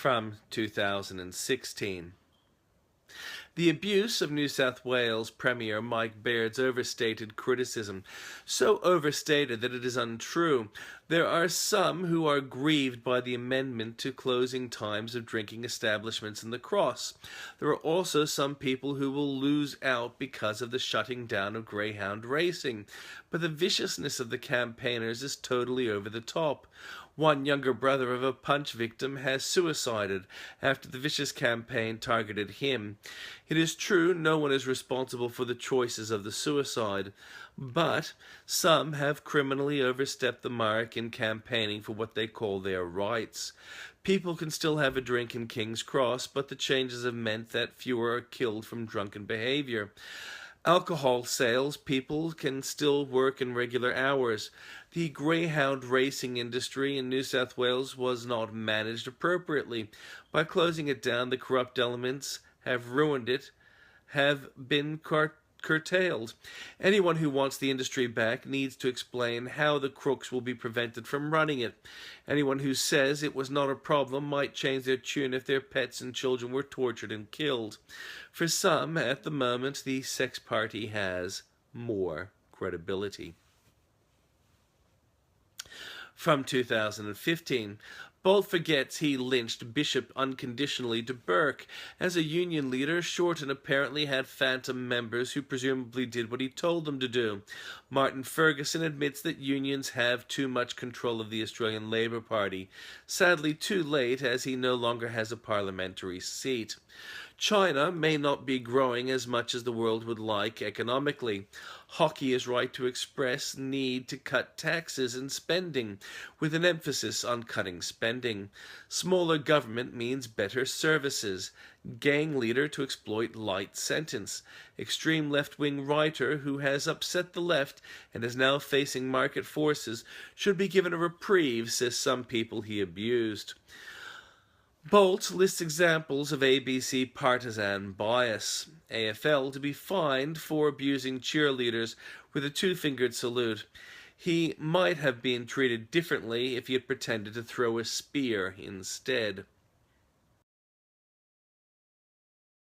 from 2016. The abuse of New South Wales Premier Mike Baird's overstated criticism, so overstated that it is untrue. There are some who are grieved by the amendment to closing times of drinking establishments in the Cross. There are also some people who will lose out because of the shutting down of greyhound racing. But the viciousness of the campaigners is totally over the top. One younger brother of a punch victim has suicided after the vicious campaign targeted him. It is true no one is responsible for the choices of the suicide, but some have criminally overstepped the mark in campaigning for what they call their rights. People can still have a drink in King's Cross, but the changes have meant that fewer are killed from drunken behaviour. Alcohol sales people can still work in regular hours. The greyhound racing industry in New South Wales was not managed appropriately. By closing it down, the corrupt elements have ruined it, have been curtailed. Anyone who wants the industry back needs to explain how the crooks will be prevented from running it. Anyone who says it was not a problem might change their tune if their pets and children were tortured and killed. For some, at the moment, the sex party has more credibility. From 2015, Bolt forgets he lynched Bishop unconditionally to Burke. As a union leader, Shorten apparently had phantom members who presumably did what he told them to do. Martin Ferguson admits that unions have too much control of the Australian Labor Party. Sadly, too late, as he no longer has a parliamentary seat. China may not be growing as much as the world would like economically. Hockey is right to express need to cut taxes and spending, with an emphasis on cutting spending. Smaller government means better services. Gang leader to exploit light sentence. Extreme left-wing writer who has upset the left and is now facing market forces should be given a reprieve, says some people he abused. Bolt lists examples of ABC partisan bias. AFL to be fined for abusing cheerleaders with a two-fingered salute. He might have been treated differently if he had pretended to throw a spear instead.